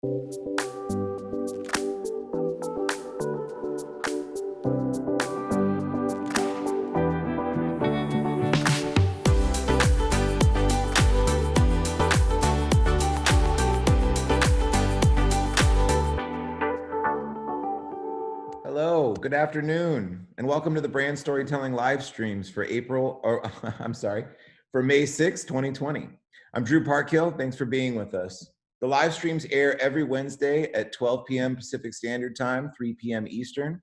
Hello, good afternoon, and welcome to the Brand Storytelling live streams for for May 6, 2020. I'm Drew Parkhill. Thanks for being with us. The live streams air every Wednesday at 12 p.m. Pacific Standard Time, 3 p.m. Eastern.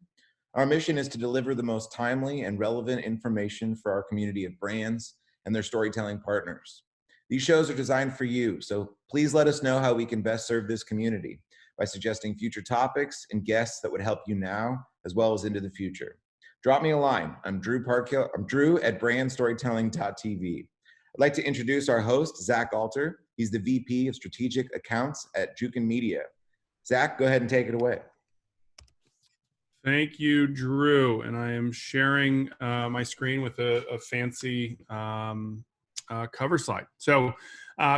Our mission is to deliver the most timely and relevant information for our community of brands and their storytelling partners. These shows are designed for you, so please let us know how we can best serve this community by suggesting future topics and guests that would help you now as well as into the future. Drop me a line. I'm Drew Parkhill. I'm Drew at BrandStorytelling.tv. I'd like to introduce our host, Zach Alter. He's the VP of Strategic Accounts at Jukin Media. Zach, go ahead and take it away. Thank you, Drew. And I am sharing my screen with a fancy cover slide. So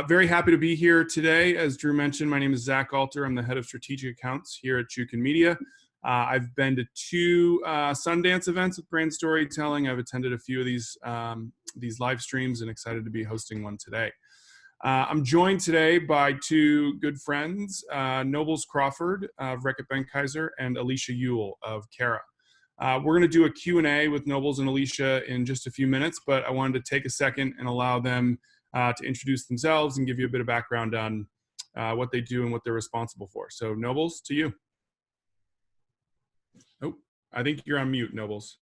very happy to be here today. As Drew mentioned, my name is Zach Alter. I'm the head of strategic accounts here at Jukin Media. I've been to two Sundance events with Brand Storytelling. I've attended a few of these live streams and excited to be hosting one today. I'm joined today by two good friends, Nobles Crawford of Reckitt and Alysha Yuille of Carat. We're going to do a Q&A with Nobles and Alysha in just a few minutes, but I wanted to take a second and allow them to introduce themselves and give you a bit of background on what they do and what they're responsible for. So Nobles, to you. Oh, I think you're on mute, Nobles.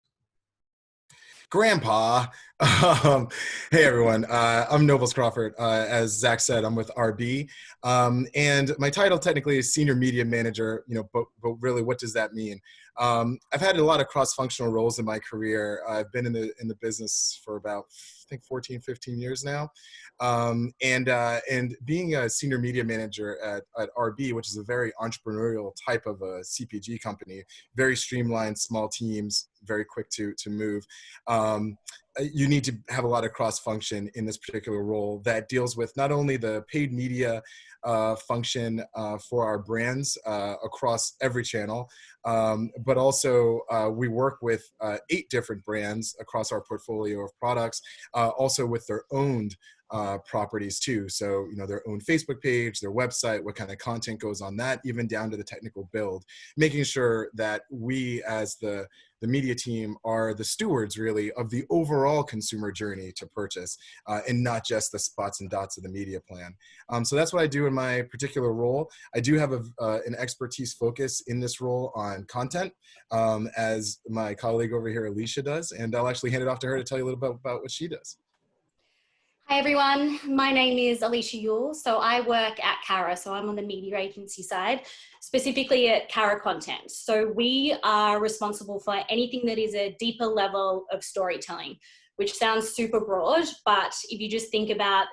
Grandpa. Hey everyone, I'm Nobles Crawford. As Zach said, I'm with RB, and my title technically is Senior Media Manager. But really, what does that mean? I've had a lot of cross-functional roles in my career. I've been in the business for about, I think, 14, 15 years now, and being a senior media manager at RB, which is a very entrepreneurial type of a CPG company, very streamlined, small teams, very quick to move. You need to have a lot of cross-function in this particular role that deals with not only the paid media function for our brands across every channel, but also we work with 8 different brands across our portfolio of products, also with their owned properties too. So, their own Facebook page, their website, what kind of content goes on that, even down to the technical build, making sure that we as the media team are the stewards really of the overall consumer journey to purchase, and not just the spots and dots of the media plan. So that's what I do in my particular role. I do have an expertise focus in this role on content, as my colleague over here, Alysha, does, and I'll actually hand it off to her to tell you a little bit about what she does. Hi everyone, my name is Alysha Yuille. So I work at Carat, so I'm on the media agency side, specifically at Carat Content. So we are responsible for anything that is a deeper level of storytelling, which sounds super broad, but if you just think about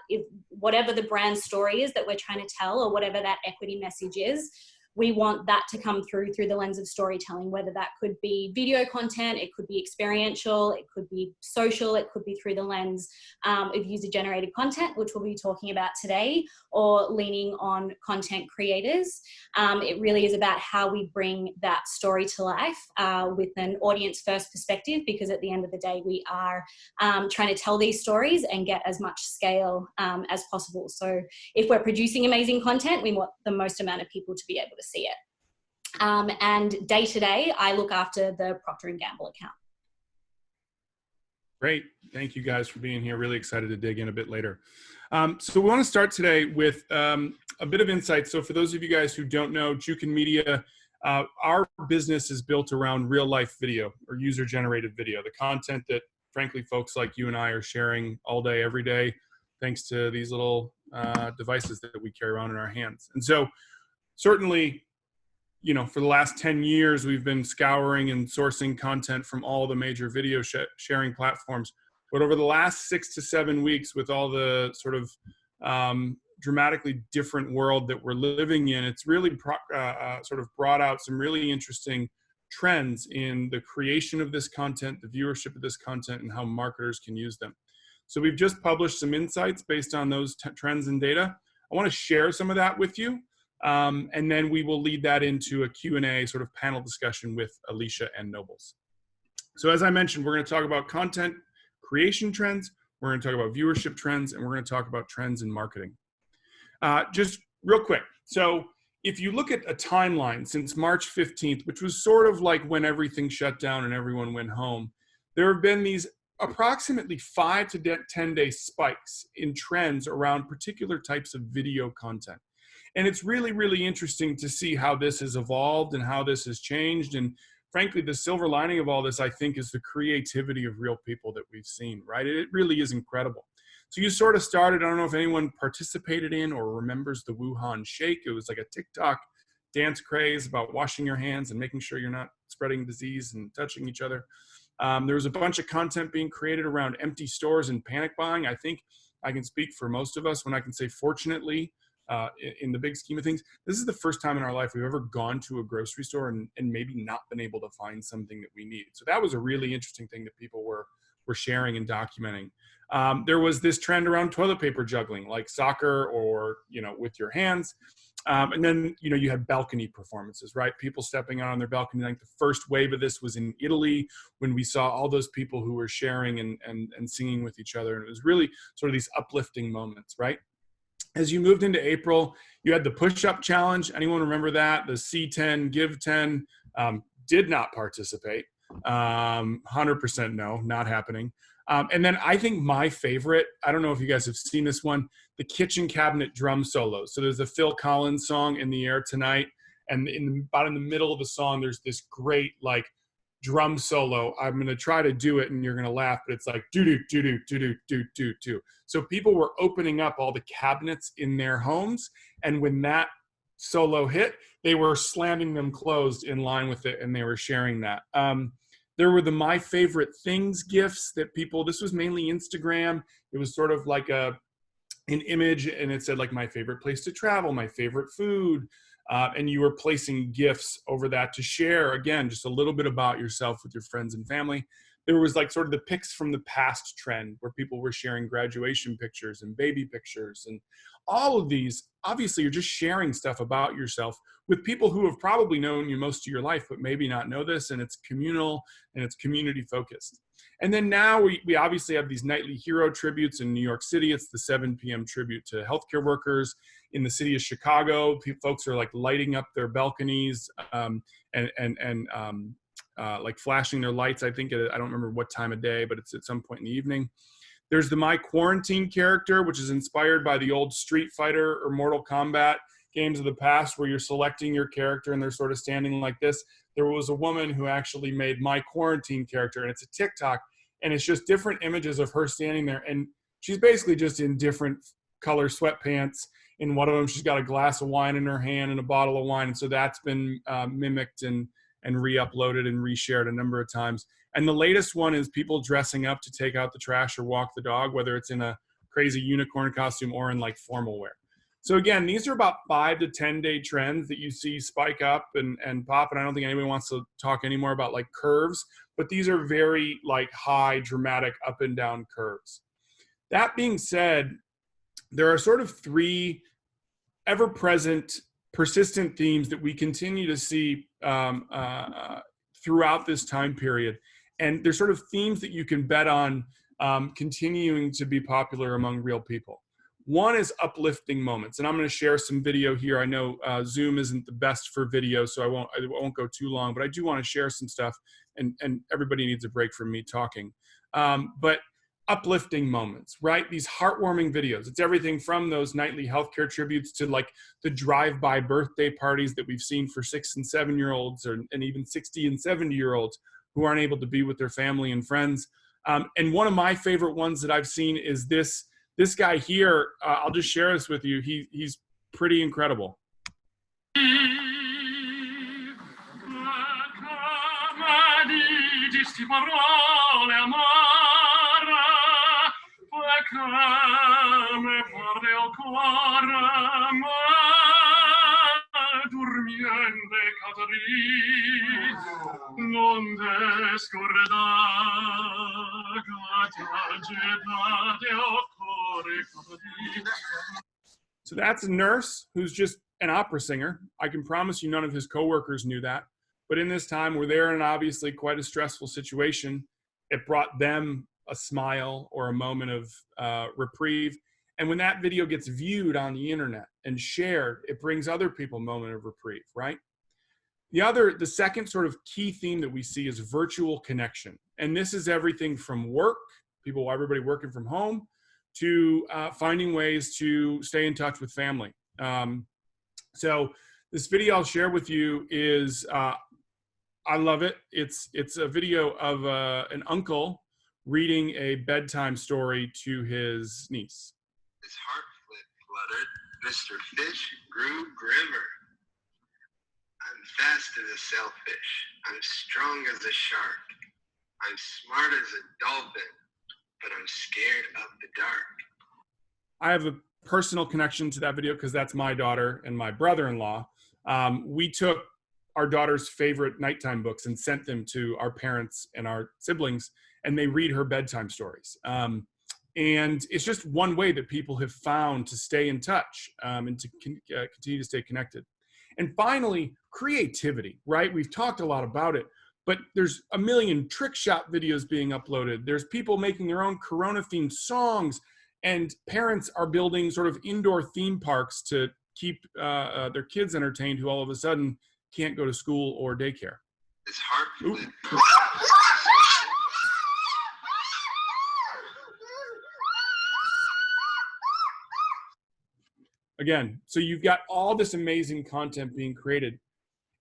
whatever the brand story is that we're trying to tell, or whatever that equity message is, we want that to come through the lens of storytelling, whether that could be video content, it could be experiential, it could be social, it could be through the lens of user-generated content, which we'll be talking about today, or leaning on content creators. It really is about how we bring that story to life with an audience-first perspective, because at the end of the day, we are trying to tell these stories and get as much scale as possible. So if we're producing amazing content, we want the most amount of people to be able to see it. And day to day, I look after the Procter & Gamble account. Great. Thank you guys for being here. Really excited to dig in a bit later. So we want to start today with a bit of insight. So for those of you guys who don't know, Jukin Media, our business is built around real life video or user generated video, the content that frankly folks like you and I are sharing all day, every day, thanks to these little devices that we carry around in our hands. And so certainly, for the last 10 years, we've been scouring and sourcing content from all the major video sharing platforms. But over the last 6 to 7 weeks, with all the sort of dramatically different world that we're living in, it's really sort of brought out some really interesting trends in the creation of this content, the viewership of this content, and how marketers can use them. So we've just published some insights based on those trends and data. I want to share some of that with you. And then we will lead that into a Q&A sort of panel discussion with Alysha and Nobles. So as I mentioned, we're going to talk about content creation trends, we're going to talk about viewership trends, and we're going to talk about trends in marketing. Just real quick. So if you look at a timeline since March 15th, which was sort of like when everything shut down and everyone went home, there have been these approximately 5 to 10-day spikes in trends around particular types of video content. And it's really, really interesting to see how this has evolved and how this has changed. And frankly, the silver lining of all this, I think, is the creativity of real people that we've seen, right? It really is incredible. So you sort of started, I don't know if anyone participated in or remembers the Wuhan Shake. It was like a TikTok dance craze about washing your hands and making sure you're not spreading disease and touching each other. There was a bunch of content being created around empty stores and panic buying. I think I can speak for most of us when I can say, fortunately, in the big scheme of things, this is the first time in our life we've ever gone to a grocery store and maybe not been able to find something that we need. So that was a really interesting thing that people were sharing and documenting. There was this trend around toilet paper juggling, like soccer or, with your hands. And then, you had balcony performances, right? People stepping out on their balcony. Like the first wave of this was in Italy when we saw all those people who were sharing and singing with each other. And it was really sort of these uplifting moments, right? As you moved into April, you had the push-up challenge. Anyone remember that? The C10, give 10, did not participate. 100% no, not happening. And then I think my favorite, I don't know if you guys have seen this one, the kitchen cabinet drum solos. So there's a Phil Collins song, In the Air Tonight. And about in the middle of the song, there's this great like drum solo. I'm going to try to do it and you're going to laugh, but it's like do, do, do, do, do, do, do, do, do. So people were opening up all the cabinets in their homes. And when that solo hit, they were slamming them closed in line with it. And they were sharing that. There were the My Favorite Things gifts that people, this was mainly Instagram. It was sort of like an image and it said like my favorite place to travel, my favorite food. And you were placing gifts over that to share, again, just a little bit about yourself with your friends and family. There was like sort of the pics from the past trend where people were sharing graduation pictures and baby pictures. And all of these, obviously, you're just sharing stuff about yourself with people who have probably known you most of your life, but maybe not know this. And it's communal and it's community focused. And then now we obviously have these nightly hero tributes in New York City. It's the 7 p.m. tribute to healthcare workers. In the city of Chicago, folks are like lighting up their balconies like flashing their lights. I think I don't remember what time of day, but it's at some point in the evening. There's the My Quarantine character, which is inspired by the old Street Fighter or Mortal Kombat games of the past where you're selecting your character and they're sort of standing like this. There was a woman who actually made My Quarantine character, and it's a TikTok, and it's just different images of her standing there. And she's basically just in different color sweatpants. In one of them, she's got a glass of wine in her hand and a bottle of wine. And so that's been mimicked and re-uploaded and reshared a number of times. And the latest one is people dressing up to take out the trash or walk the dog, whether it's in a crazy unicorn costume or in like formal wear. So again, these are about 5 to 10-day trends that you see spike up and pop. And I don't think anybody wants to talk anymore about like curves, but these are very like high, dramatic up and down curves. That being said, there are sort of 3 ever-present, persistent themes that we continue to see throughout this time period. And they're sort of themes that you can bet on continuing to be popular among real people. One is uplifting moments. And I'm going to share some video here. I know Zoom isn't the best for video, so I won't go too long, but I do want to share some stuff. And everybody needs a break from me talking. But uplifting moments, right? These heartwarming videos. It's everything from those nightly healthcare tributes to like the drive-by birthday parties that we've seen for 6 and 7-year-olds and even 60 and 70-year-olds who aren't able to be with their family and friends. And one of my favorite ones that I've seen is this guy here. I'll just share this with you. He's pretty incredible. So that's a nurse who's just an opera singer. I can promise you none of his coworkers knew that. But in this time where they're in obviously quite a stressful situation, it brought them a smile or a moment of reprieve. And when that video gets viewed on the internet and shared, it brings other people a moment of reprieve, right? The second sort of key theme that we see is virtual connection. And this is everything from work, everybody working from home, to finding ways to stay in touch with family. So this video I'll share with you is, I love it. It's a video of an uncle reading a bedtime story to his niece. His heart fluttered. Mr. Fish grew grimmer. I'm fast as a sailfish. I'm strong as a shark. I'm smart as a dolphin, but I'm scared of the dark. I have a personal connection to that video because that's my daughter and my brother-in-law. We took our daughter's favorite nighttime books and sent them to our parents and our siblings, and they read her bedtime stories. And it's just one way that people have found to stay in touch and to continue to stay connected. And finally, creativity, right? We've talked a lot about it, but there's a million trick shot videos being uploaded. There's people making their own Corona-themed songs, and parents are building sort of indoor theme parks to keep their kids entertained who all of a sudden can't go to school or daycare. His heart flipped. Again, so you've got all this amazing content being created.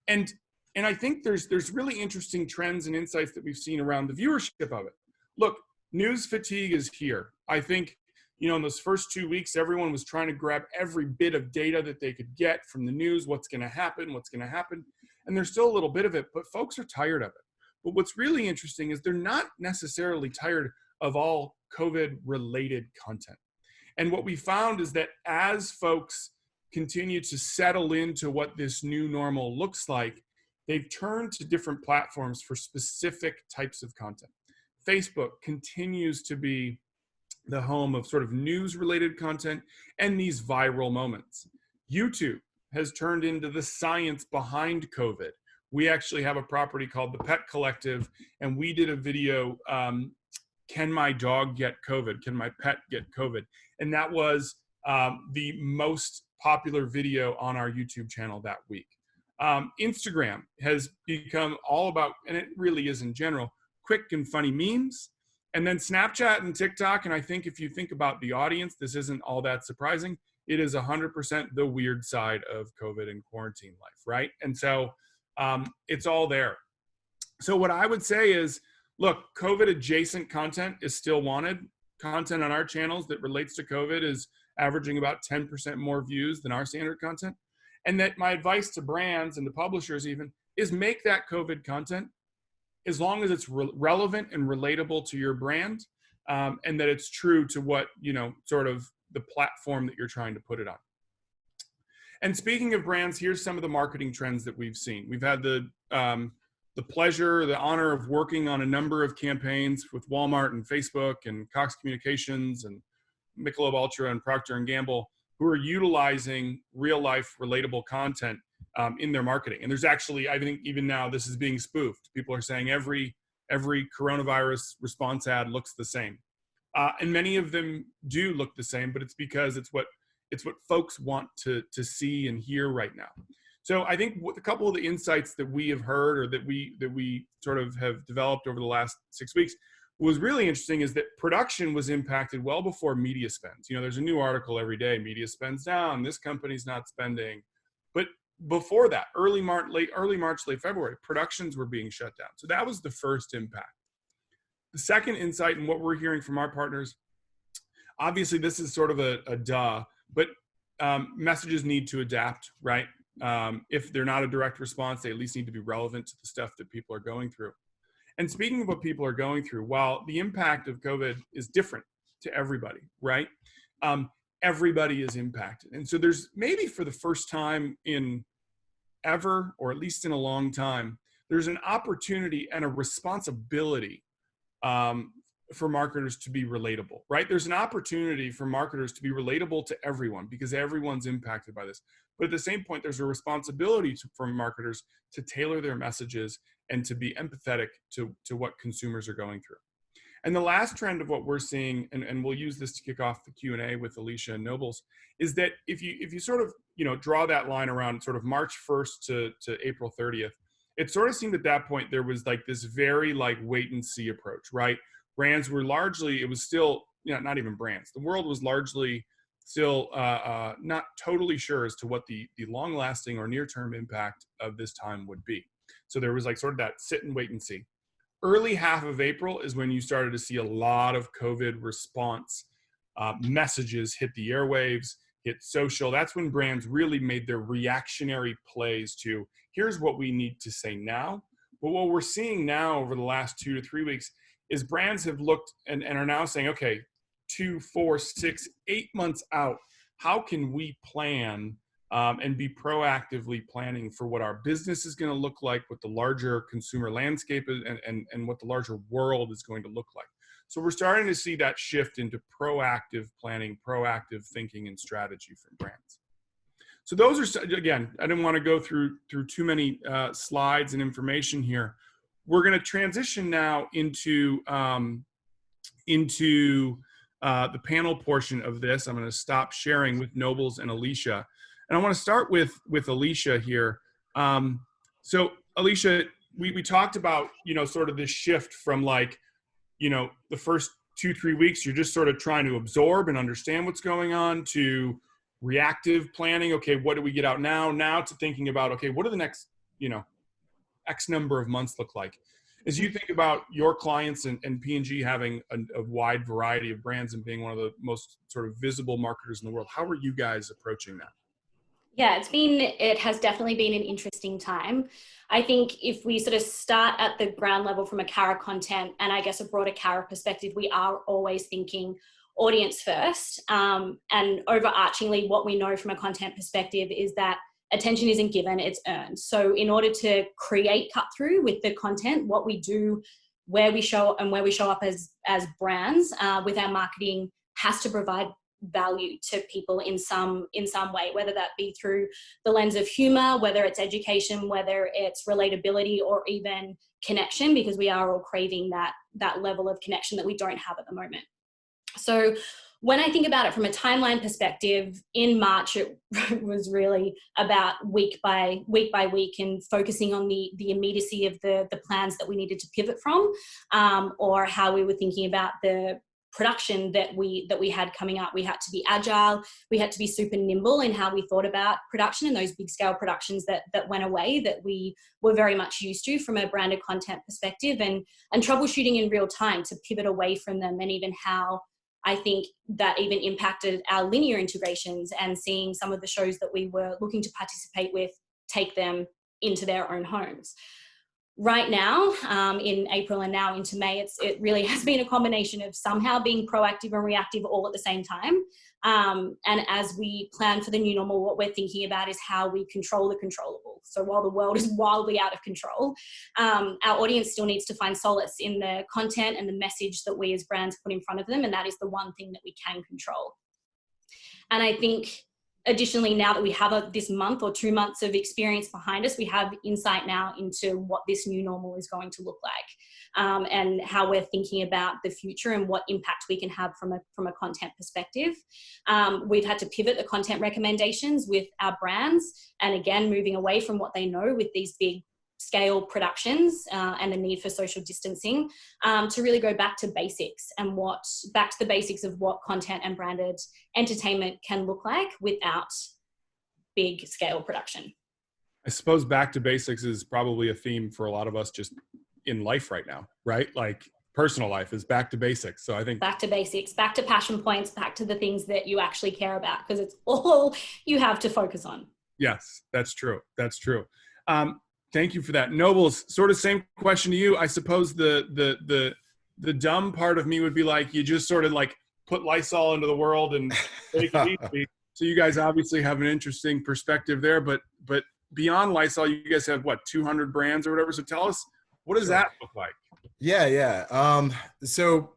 And I think there's really interesting trends and insights that we've seen around the viewership of it. Look, news fatigue is here. I think, in those first 2 weeks, everyone was trying to grab every bit of data that they could get from the news, what's going to happen. And there's still a little bit of it, but folks are tired of it. But what's really interesting is they're not necessarily tired of all COVID-related content. And what we found is that as folks continue to settle into what this new normal looks like, they've turned to different platforms for specific types of content. Facebook continues to be the home of sort of news-related content and these viral moments. YouTube has turned into the science behind COVID. We actually have a property called The Pet Collective, and we did a video, Can My Dog Get COVID? Can My Pet Get COVID? And that was the most popular video on our YouTube channel that week. Instagram has become all about, and it really is in general, quick and funny memes. And then Snapchat and TikTok, and I think if you think about the audience, this isn't all that surprising. It is 100% the weird side of COVID and quarantine life, right? And so it's all there. So what I would say is, look, COVID adjacent content is still wanted. Content on our channels that relates to COVID is averaging about 10% more views than our standard content. And that my advice to brands and to publishers even is make that COVID content as long as it's relevant and relatable to your brand, and that it's true to what, sort of the platform that you're trying to put it on. And speaking of brands, here's some of the marketing trends that we've seen. We've had the pleasure, the honor of working on a number of campaigns with Walmart and Facebook and Cox Communications and Michelob Ultra and Procter & Gamble, who are utilizing real-life relatable content in their marketing. And there's actually, I think even now, this is being spoofed. People are saying every coronavirus response ad looks the same. And many of them do look the same, but it's because it's what folks want to see and hear right now. So I think a couple of the insights that we have heard or that we sort of have developed over the last 6 weeks was really interesting is that production was impacted well before media spends. There's a new article every day, media spends down, this company's not spending. But before that, early March, late February, productions were being shut down. So that was the first impact. The second insight and what we're hearing from our partners, obviously this is sort of a duh, but messages need to adapt, right? If they're not a direct response, they at least need to be relevant to the stuff that people are going through. And speaking of what people are going through, while the impact of COVID is different to everybody, right? Everybody is impacted. And so there's maybe for the first time in ever, or at least in a long time, there's an opportunity and a responsibility for marketers to be relatable, right? There's an opportunity for marketers to be relatable to everyone because everyone's impacted by this. But at the same point, there's a responsibility for marketers to tailor their messages and to be empathetic to what consumers are going through. And the last trend of what we're seeing, and we'll use this to kick off the Q&A with Alysha and Nobles, is that if you sort of, draw that line around sort of March 1st to April 30th, it sort of seemed at that point there was like this very like wait and see approach, right? Brands were largely, it was still, not even brands. The world was largely still not totally sure as to what the long lasting or near term impact of this time would be. So there was like sort of that sit and wait and see. Early half of April is when you started to see a lot of COVID response messages hit the airwaves, hit social. That's when brands really made their reactionary plays to, here's what we need to say now. But what we're seeing now over the last 2 to 3 weeks is brands have looked and are now saying, okay, 2, 4, 6, 8 months out, how can we plan and be proactively planning for what our business is going to look like, what the larger consumer landscape is, and what the larger world is going to look like. So we're starting to see that shift into proactive planning, proactive thinking and strategy from brands. So those are, again, I didn't want to go through too many slides and information here. We're going to transition now into the panel portion of this. I'm going to stop sharing with Nobles and Alysha. And I want to start with Alysha here. So Alysha, we talked about, sort of this shift from like, the first 2-3 weeks, you're just sort of trying to absorb and understand what's going on, to reactive planning. Okay, what do we get out now? Now to thinking about, okay, what do the next, X number of months look like? As you think about your clients and P&G having a wide variety of brands and being one of the most sort of visible marketers in the world, how are you guys approaching that? Yeah, it has definitely been an interesting time. I think if we sort of start at the ground level from a Carat content and I guess a broader Carat perspective, we are always thinking audience first. And overarchingly, what we know from a content perspective is that attention isn't given, it's earned. So in order to create cut through with the content, what we do, where we show up as brands with our marketing has to provide value to people in some way, whether that be through the lens of humor, whether it's education, whether it's relatability, or even connection, because we are all craving that level of connection that we don't have at the moment. So when I think about it from a timeline perspective, in March, it was really about week by week and focusing on the immediacy of the plans that we needed to pivot from, or how we were thinking about the production that we had coming up. We had to be agile. We had to be super nimble in how we thought about production and those big scale productions that went away, that we were very much used to from a branded content perspective, and troubleshooting in real time to pivot away from them, and even how I think that even impacted our linear integrations and seeing some of the shows that we were looking to participate with take them into their own homes. Right now, in April and now into May, it really has been a combination of somehow being proactive and reactive all at the same time. And as we plan for the new normal, what we're thinking about is how we control the controllable. So while the world is wildly out of control, our audience still needs to find solace in the content and the message that we as brands put in front of them. And that is the one thing that we can control. And I think additionally, now that we have this month or 2 months of experience behind us, we have insight now into what this new normal is going to look like, and how we're thinking about the future and what impact we can have from a content perspective. We've had to pivot the content recommendations with our brands, and again, moving away from what they know with these big scale productions and the need for social distancing, to really go back to basics and back to the basics of what content and branded entertainment can look like without big scale production. I suppose back to basics is probably a theme for a lot of us just in life right now, right? Like personal life is back to basics. So I think back to basics, back to passion points, back to the things that you actually care about, because it's all you have to focus on. Yes, that's true. That's true. Thank you for that. Nobles, sort of same question to you. I suppose the dumb part of me would be like, you just sort of like put Lysol into the world and take it easy. So you guys obviously have an interesting perspective there, but beyond Lysol, you guys have what, 200 brands or whatever. So tell us, what does that look like? Yeah. So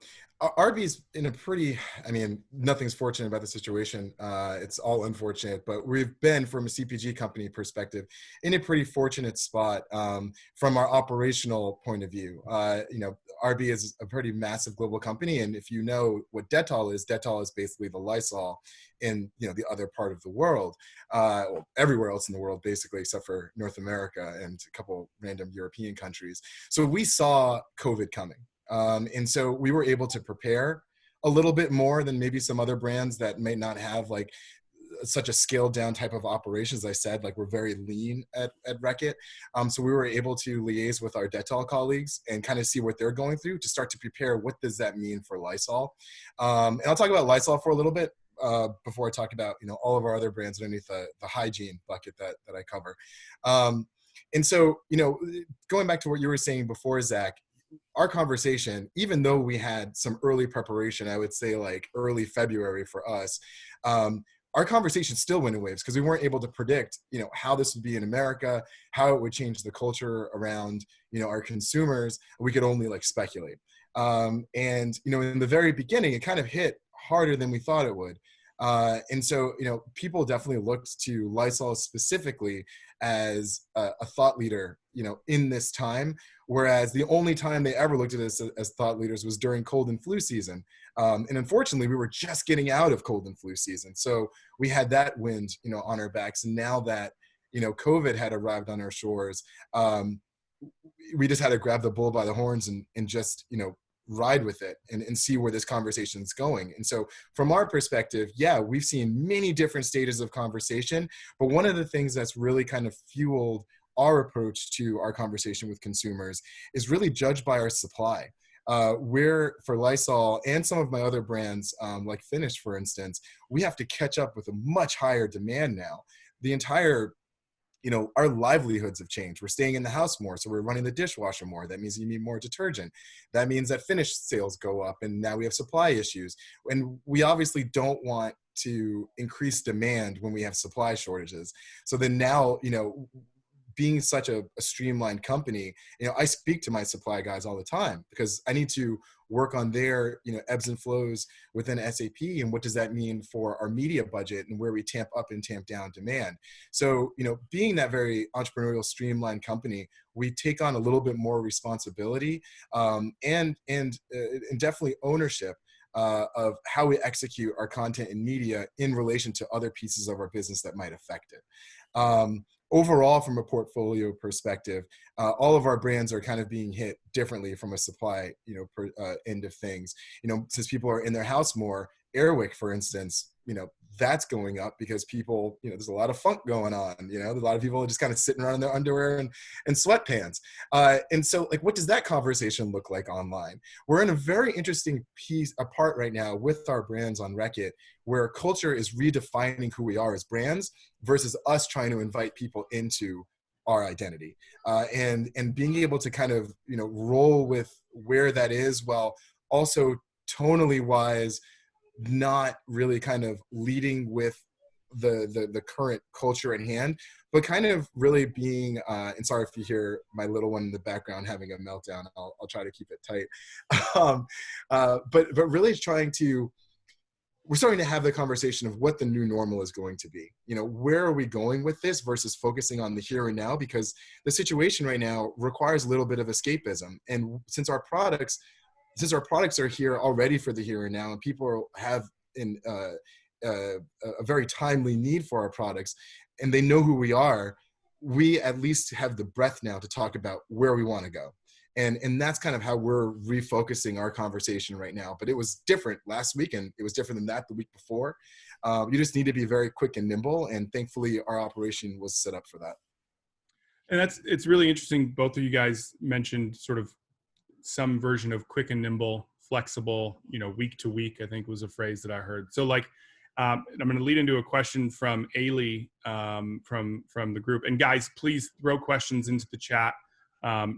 Arby's in a pretty, I mean, nothing's fortunate about the situation. It's all unfortunate, but we've been, from a CPG company perspective, in a pretty fortunate spot from our operational point of view. You know, Arby is a pretty massive global company, and if you know what Dettol is basically the Lysol in, you know, the other part of the world, well, everywhere else in the world, basically, except for North America and a couple random European countries. So we saw COVID coming. And so we were able to prepare a little bit more than maybe some other brands that may not have like such a scaled down type of operations. I said, like, we're very lean at Reckitt. So we were able to liaise with our Dettol colleagues and kind of see what they're going through to start to prepare what does that mean for Lysol. And I'll talk about Lysol for a little bit before I talk about, you know, all of our other brands underneath the hygiene bucket that I cover. And so, you know, going back to what you were saying before, Zach, our conversation, even though we had some early preparation, I would say like early February for us, our conversation still went in waves because we weren't able to predict, you know, how this would be in America, how it would change the culture around, you know, our consumers. We could only like speculate. And, you know, in the very beginning, it kind of hit harder than we thought it would. And so, you know, people definitely looked to Lysol specifically as a thought leader, you know, in this time, whereas the only time they ever looked at us as thought leaders was during cold and flu season. And unfortunately, we were just getting out of cold and flu season. So we had that wind, you know, on our backs. And now that, you know, COVID had arrived on our shores, we just had to grab the bull by the horns and just, you know, ride with it and see where this conversation is going. And so from our perspective, yeah, we've seen many different stages of conversation, but one of the things that's really kind of fueled our approach to our conversation with consumers is really judged by our supply. We're, for Lysol and some of my other brands, like Finish, for instance, we have to catch up with a much higher demand now. The entire, you know, our livelihoods have changed. We're staying in the house more, so we're running the dishwasher more. That means you need more detergent. That means that Finish sales go up, and now we have supply issues. And we obviously don't want to increase demand when we have supply shortages. So then now, you know, being such a streamlined company, you know, I speak to my supply guys all the time because I need to work on their, you know, ebbs and flows within SAP and what does that mean for our media budget and where we tamp up and tamp down demand. So, you know, being that very entrepreneurial, streamlined company, we take on a little bit more responsibility and definitely ownership of how we execute our content and media in relation to other pieces of our business that might affect it. Overall, from a portfolio perspective, all of our brands are kind of being hit differently from a supply, you know, end of things. You know, since people are in their house more, Airwick, for instance, you know, that's going up because people, you know, there's a lot of funk going on. You know, a lot of people are just kind of sitting around in their underwear and sweatpants. And so, like, what does that conversation look like online? We're in a very interesting part right now with our brands on Reckitt, where culture is redefining who we are as brands versus us trying to invite people into our identity, and being able to kind of, you know, roll with where that is, while also tonally wise, not really kind of leading with the current culture at hand, but kind of really being, and sorry if you hear my little one in the background having a meltdown, I'll try to keep it tight. But really trying to, we're starting to have the conversation of what the new normal is going to be. You know, where are we going with this versus focusing on the here and now? Because the situation right now requires a little bit of escapism. And since our products are here already for the here and now, and people have a very timely need for our products, and they know who we are, we at least have the breath now to talk about where we want to go. And that's kind of how we're refocusing our conversation right now. But it was different last week, and it was different than that the week before. You just need to be very quick and nimble, and thankfully our operation was set up for that. And it's really interesting. Both of you guys mentioned sort of some version of quick and nimble, flexible, you know, week to week, I think was a phrase that I heard. So like, I'm going to lead into a question from Ailey from the group. And guys, please throw questions into the chat.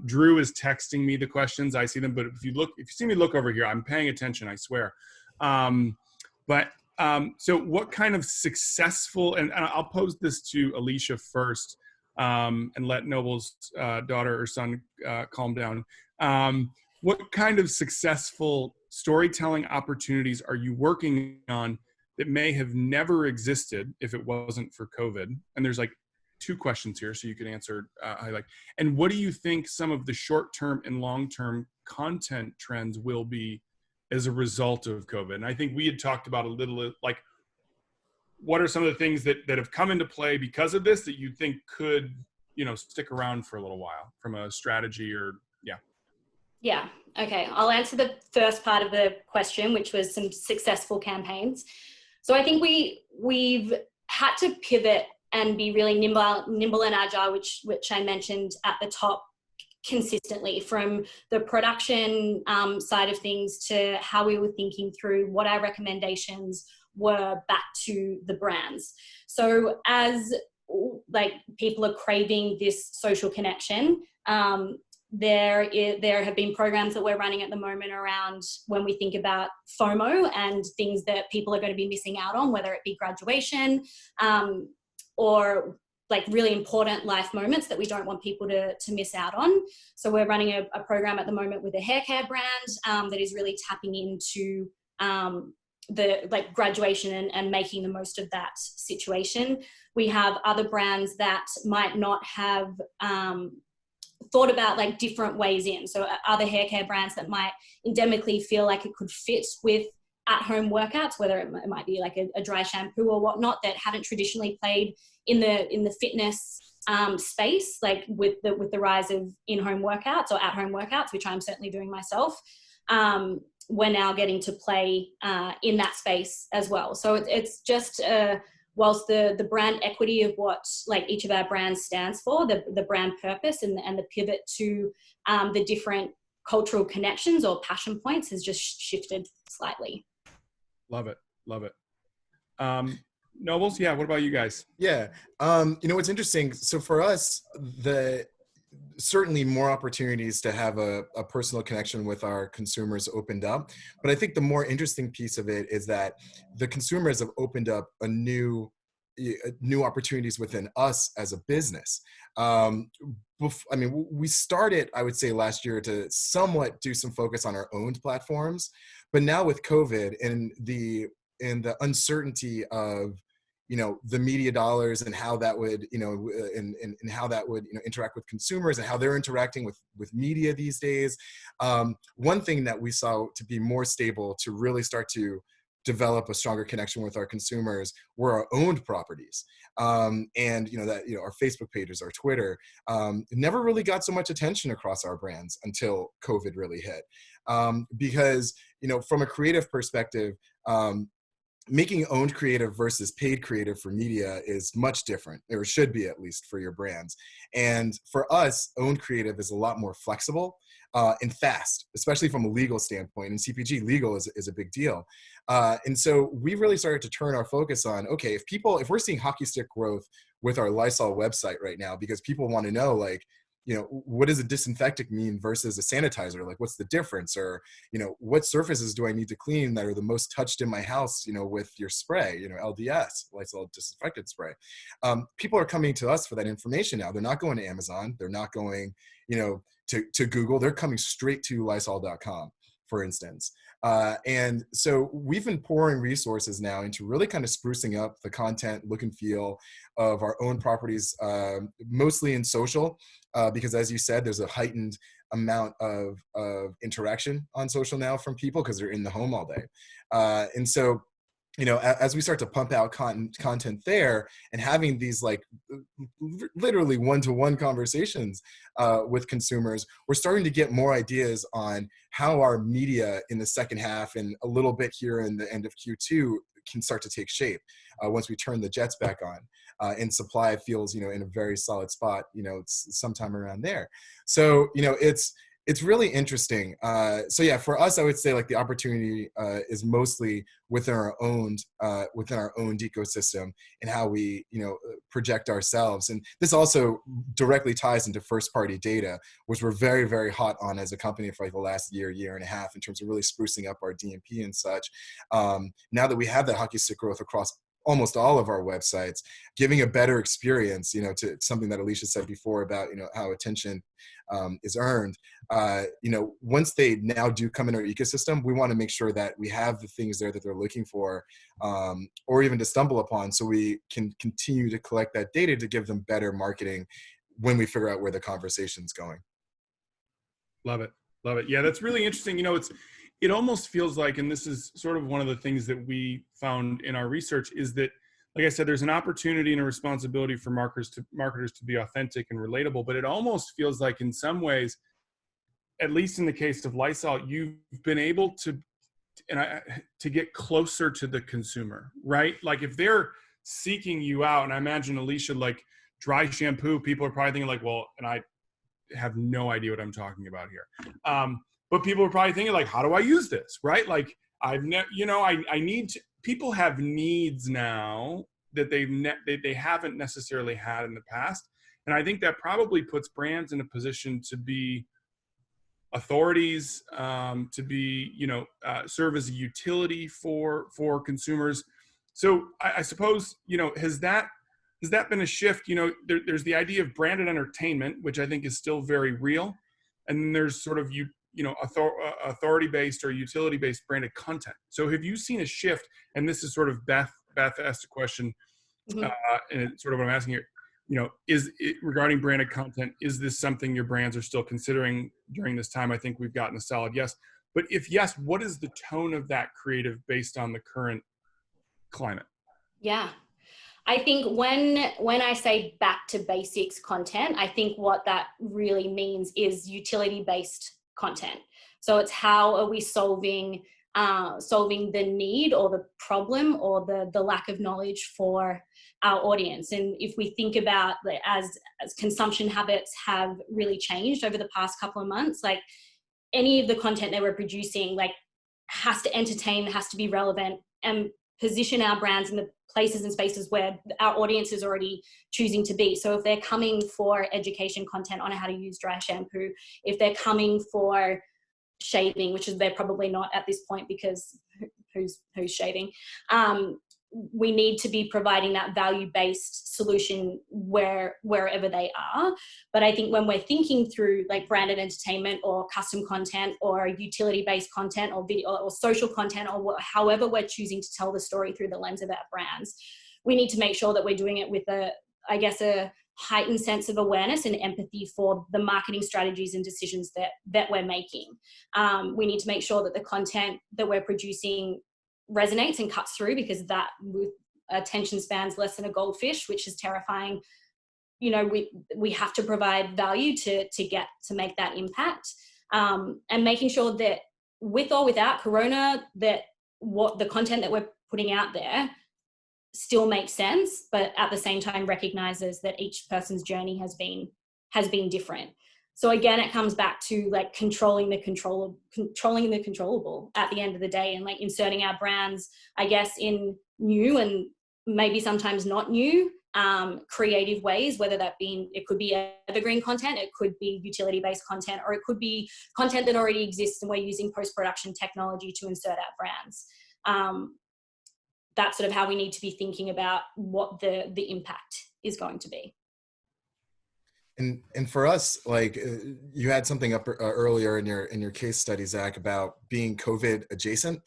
Drew is texting me the questions. I see them, but if you see me look over here, I'm paying attention, I swear. So what kind of successful, and I'll pose this to Alysha first, and let Noble's daughter or son calm down. What kind of successful storytelling opportunities are you working on that may have never existed if it wasn't for COVID? And there's like 2 questions here, so you can answer. And what do you think some of the short-term and long-term content trends will be as a result of COVID? And I think we had talked about a little, like, what are some of the things that have come into play because of this that you think could, stick around for a little while from a strategy or, Yeah. Okay. I'll answer the first part of the question, which was some successful campaigns. So I think we've had to pivot and be really nimble and agile, which I mentioned at the top, consistently, from the production side of things to how we were thinking through what our recommendations were back to the brands. So as like people are craving this social connection, there have been programs that we're running at the moment around when we think about FOMO and things that people are going to be missing out on, whether it be graduation or like really important life moments that we don't want people to miss out on. So we're running a program at the moment with a hair care brand that is really tapping into the like graduation and making the most of that situation. We have other brands that might not have thought about like different ways in. So other hair care brands that might endemically feel like it could fit with at-home workouts, whether it might be like a dry shampoo or whatnot, that haven't traditionally played in the fitness space, like with the rise of in-home workouts or at-home workouts, which I'm certainly doing myself. We're now getting to play in that space as well. So it's just whilst the brand equity of what like each of our brands stands for, the brand purpose and the pivot to the different cultural connections or passion points has just shifted slightly. Love it. Love it. Nobles, yeah, what about you guys? Yeah. What's interesting, so for us, certainly more opportunities to have a personal connection with our consumers opened up. But I think the more interesting piece of it is that the consumers have opened up new opportunities within us as a business. We started, I would say, last year to somewhat do some focus on our owned platforms, but now with COVID and the uncertainty of the media dollars and how that would and how that would interact with consumers and how they're interacting with media these days. One thing that we saw to be more stable, to really start to develop a stronger connection with our consumers, were our owned properties. Our Facebook pages, our Twitter, never really got so much attention across our brands until COVID really hit. Because from a creative perspective, making owned creative versus paid creative for media is much different, or should be at least for your brands. And for us, owned creative is a lot more flexible and fast, especially from a legal standpoint. And CPG legal is a big deal. And so we really started to turn our focus on, okay, if we're seeing hockey stick growth with our Lysol website right now, because people want to know, like, what does a disinfectant mean versus a sanitizer? Like, what's the difference? Or, what surfaces do I need to clean that are the most touched in my house, with your spray, LDS, Lysol disinfectant spray. People are coming to us for that information now. They're not going to Amazon. They're not going, to Google. They're coming straight to Lysol.com, for instance. And so we've been pouring resources now into really kind of sprucing up the content, look and feel of our own properties, mostly in social, because as you said, there's a heightened amount of interaction on social now from people because they're in the home all day. And so, as we start to pump out content there and having these like literally one-to-one conversations with consumers, we're starting to get more ideas on how our media in the second half and a little bit here in the end of Q2 can start to take shape once we turn the jets back on. And supply feels, in a very solid spot, it's sometime around there. So, it's really interesting. So yeah, for us, I would say like the opportunity is mostly within our own ecosystem and how we, project ourselves. And this also directly ties into first-party data, which we're very, very hot on as a company for like the last year and a half in terms of really sprucing up our DMP and such. Now that we have that hockey stick growth across almost all of our websites, giving a better experience, you know, to something that Alysha said before about, you know, how attention is earned. You know, once they now do come in our ecosystem, we want to make sure that we have the things there that they're looking for, or even to stumble upon, so we can continue to collect that data to give them better marketing when we figure out where the conversation's going. Love it. Love it. Yeah, that's really interesting. You know, it almost feels like, and this is sort of one of the things that we found in our research, is that, like I said, there's an opportunity and a responsibility for marketers to be authentic and relatable, but it almost feels like in some ways, at least in the case of Lysol, you've been able to get closer to the consumer, right? Like if they're seeking you out, and I imagine, Alysha, like dry shampoo, people are probably thinking like, well, and I have no idea what I'm talking about here. But people are probably thinking like, how do I use this, right? Like I need to, people have needs now that they haven't necessarily had in the past. And I think that probably puts brands in a position to be authorities, to be, serve as a utility for consumers. So I suppose, has that been a shift? There's the idea of branded entertainment, which I think is still very real. And then there's sort of, authority-based or utility-based branded content. So have you seen a shift? And this is sort of Beth asked a question, and it's sort of what I'm asking here. Is it regarding branded content, is this something your brands are still considering during this time? I think we've gotten a solid yes. But if yes, what is the tone of that creative based on the current climate? Yeah. I think when I say back to basics content, I think what that really means is utility-based content. So it's how are we solving the need or the problem or the lack of knowledge for our audience. And if we think about as consumption habits have really changed over the past couple of months, like any of the content that we're producing, like has to entertain, has to be relevant, and position our brands in the places and spaces where our audience is already choosing to be. So if they're coming for education content on how to use dry shampoo, if they're coming for shaving, which is they're probably not at this point because who's shaving, we need to be providing that value-based solution wherever they are. But I think when we're thinking through like branded entertainment or custom content or utility-based content or video or social content or however we're choosing to tell the story through the lens of our brands, we need to make sure that we're doing it with a heightened sense of awareness and empathy for the marketing strategies and decisions that we're making. We need to make sure that the content that we're producing resonates and cuts through, because that with attention spans less than a goldfish, which is terrifying. We have to provide value to make that impact, and making sure that with or without Corona, that what the content that we're putting out there still makes sense, but at the same time recognizes that each person's journey has been different. So again, it comes back to like controlling the controllable at the end of the day, and like inserting our brands, I guess, in new and maybe sometimes not new creative ways, whether that be, it could be evergreen content, it could be utility-based content, or it could be content that already exists and we're using post-production technology to insert our brands. That's sort of how we need to be thinking about what the impact is going to be. And for us, like you had something up earlier in your case study, Zach, about being COVID adjacent.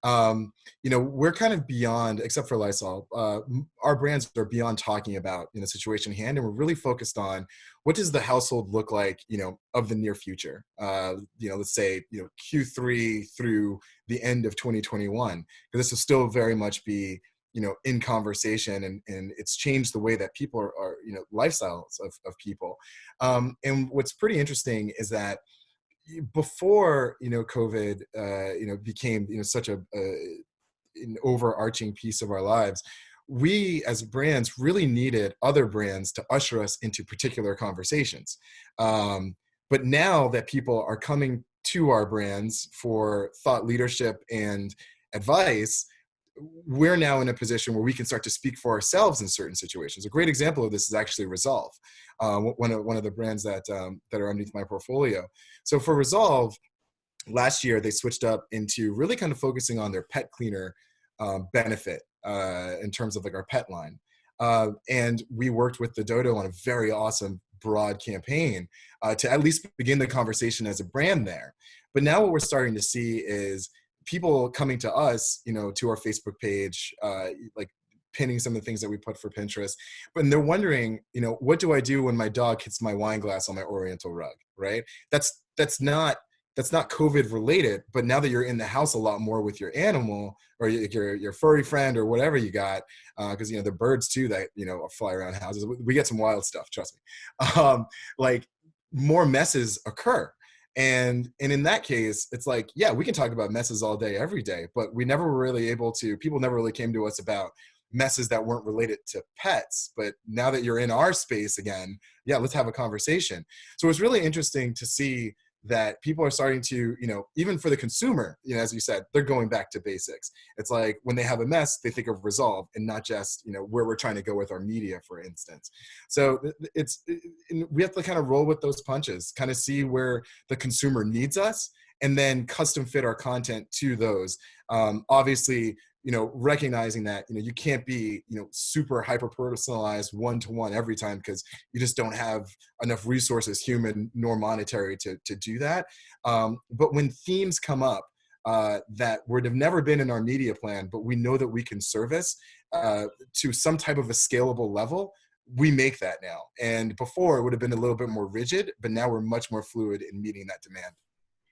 We're kind of beyond, except for Lysol, our brands are beyond talking about situation at hand, and we're really focused on what does the household look like, of the near future. Let's say Q3 through the end of 2021, because this will still very much be in conversation, and it's changed the way that people are lifestyles of people. And what's pretty interesting is that before COVID became such an overarching piece of our lives, we as brands really needed other brands to usher us into particular conversations. But now that people are coming to our brands for thought leadership and advice, we're now in a position where we can start to speak for ourselves in certain situations. A great example of this is actually Resolve, one of the brands that are underneath my portfolio. So for Resolve, last year they switched up into really kind of focusing on their pet cleaner benefit in terms of like our pet line. And we worked with the Dodo on a very awesome broad campaign to at least begin the conversation as a brand there. But now what we're starting to see is people coming to us, you know, to our Facebook page, like pinning some of the things that we put for Pinterest, but they're wondering, you know, what do I do when my dog hits my wine glass on my Oriental rug, right? That's not COVID related, but now that you're in the house a lot more with your animal or your furry friend or whatever you got, because, you know, the birds too that, you know, fly around houses. We get some wild stuff, trust me. Like more messes occur. And in that case, it's like, yeah, we can talk about messes all day, every day, but we never were really able to, people never really came to us about messes that weren't related to pets. But now that you're in our space again, yeah, let's have a conversation. So it's really interesting to see that people are starting to, you know, even for the consumer, you know, as you said, they're going back to basics. It's like when they have a mess, they think of resolve and not just, you know, where we're trying to go with our media, for instance. So we have to kind of roll with those punches, kind of see where the consumer needs us and then custom fit our content to those. Obviously, you know, recognizing that, you know, you can't be, you know, super hyper personalized one-to-one every time because you just don't have enough resources, human nor monetary, to do that. But when themes come up that would have never been in our media plan, but we know that we can service to some type of a scalable level, we make that now. And before it would have been a little bit more rigid, but now we're much more fluid in meeting that demand.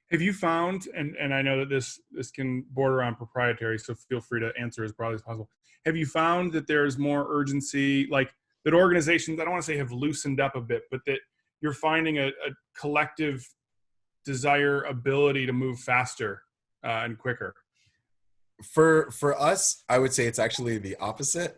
Have you found, and I know that this can border on proprietary, so feel free to answer as broadly as possible. Have you found that there's more urgency, like that organizations, I don't want to say have loosened up a bit, but that you're finding a collective desire, ability to move faster and quicker? For us, I would say it's actually the opposite,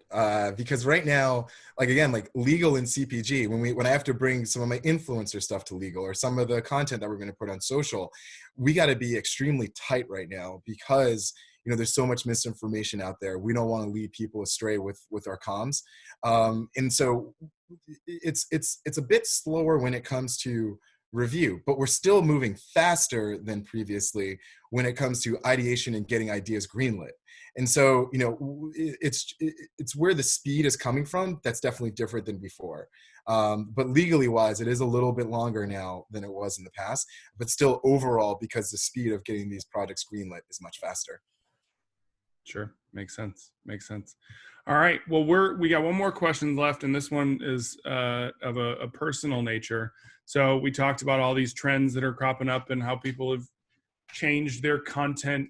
because right now, like again, like legal and CPG, when I have to bring some of my influencer stuff to legal or some of the content that we're going to put on social, we got to be extremely tight right now because, you know, there's so much misinformation out there. We don't want to lead people astray with our comms, and so it's a bit slower when it comes to review, but we're still moving faster than previously when it comes to ideation and getting ideas greenlit. And so, you know, it's where the speed is coming from that's definitely different than before. But legally wise, it is a little bit longer now than it was in the past, but still overall, because the speed of getting these projects greenlit is much faster. Sure. Makes sense. Makes sense. All right. Well, we got one more question left, and this one is of a personal nature. So we talked about all these trends that are cropping up and how people have changed their content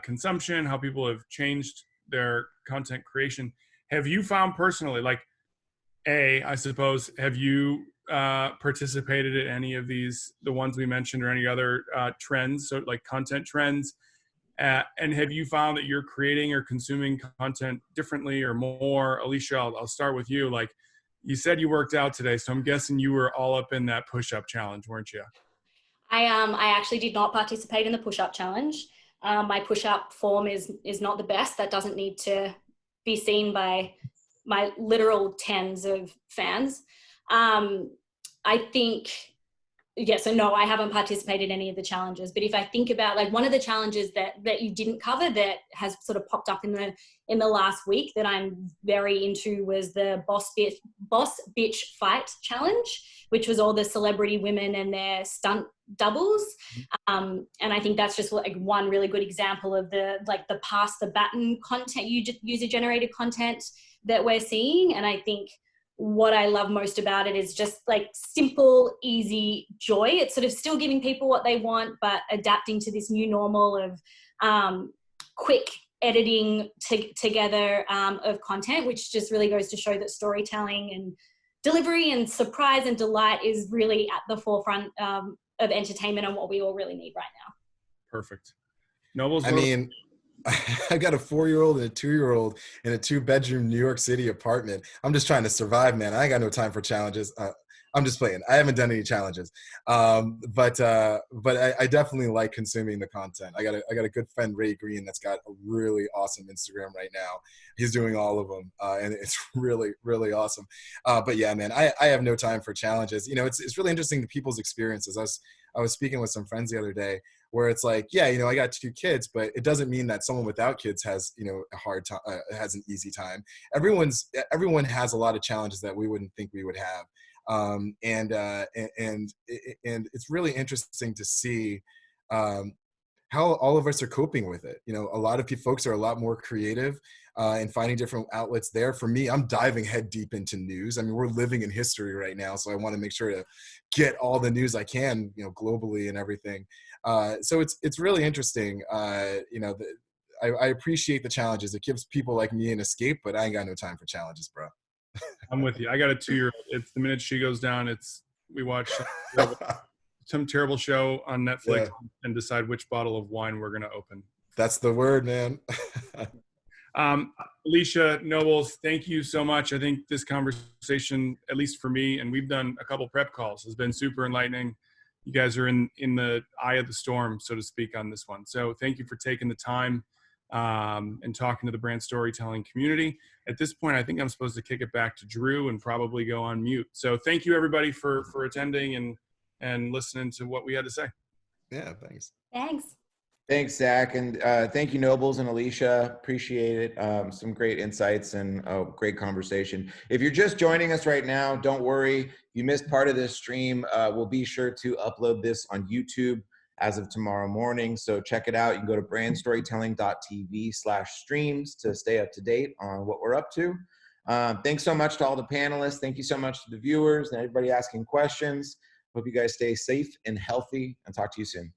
consumption, how people have changed their content creation. Have you found personally, like, I suppose, have you participated in any of these, the ones we mentioned, or any other trends, so like content trends? And have you found that you're creating or consuming content differently or more? Alysha, I'll start with you. Like, you said you worked out today, so I'm guessing you were all up in that push-up challenge, weren't you? I actually did not participate in the push-up challenge. My push-up form is not the best. That doesn't need to be seen by my literal tens of fans. I think, yeah, so no, I haven't participated in any of the challenges. But if I think about, like, one of the challenges that you didn't cover that has sort of popped up in the last week that I'm very into was the boss bitch fight challenge, which was all the celebrity women and their stunt doubles. And I think that's just like one really good example of the pass the baton content, user generated content that we're seeing. And I think what I love most about it is just like simple, easy joy. It's sort of still giving people what they want, but adapting to this new normal of quick editing together of content, which just really goes to show that storytelling and delivery and surprise and delight is really at the forefront of entertainment and what we all really need right now. Perfect. Nobles, I mean, I got a 4-year-old and a 2-year-old in a 2-bedroom New York City apartment. I'm just trying to survive, man. I ain't got no time for challenges. I'm just playing. I haven't done any challenges, but I definitely like consuming the content. I got a good friend, Ray Green, that's got a really awesome Instagram right now. He's doing all of them, and it's really, really awesome. But yeah, man, I have no time for challenges. You know, it's really interesting, the people's experiences. I was speaking with some friends the other day. where it's like, yeah, you know, I got 2 kids, but it doesn't mean that someone without kids has, you know, a hard time, has an easy time. Everyone has a lot of challenges that we wouldn't think we would have. And it's really interesting to see how all of us are coping with it. You know, a lot of folks are a lot more creative and finding different outlets there. For me, I'm diving head deep into news. I mean, we're living in history right now, so I want to make sure to get all the news I can, you know, globally and everything. So it's really interesting. You know, I appreciate the challenges. It gives people like me an escape, but I ain't got no time for challenges, bro. I'm with you. I got a 2-year-old. It's the minute she goes down, we watch some terrible show on Netflix and decide which bottle of wine we're going to open. That's the word, man. Alysha, Nobles, thank you so much. I think this conversation, at least for me, and we've done a couple prep calls, has been super enlightening. You guys are in the eye of the storm, so to speak, on this one. So thank you for taking the time and talking to the brand storytelling community. At this point, I think I'm supposed to kick it back to Drew and probably go on mute. So thank you, everybody, for attending and listening to what we had to say. Yeah, thanks. Thanks. Thanks, Zach. And thank you, Nobles and Alysha. Appreciate it. Some great insights and great conversation. If you're just joining us right now, don't worry. If you missed part of this stream, we'll be sure to upload this on YouTube as of tomorrow morning. So check it out. You can go to BrandStorytelling.tv/streams to stay up to date on what we're up to. Thanks so much to all the panelists. Thank you so much to the viewers and everybody asking questions. Hope you guys stay safe and healthy, and talk to you soon.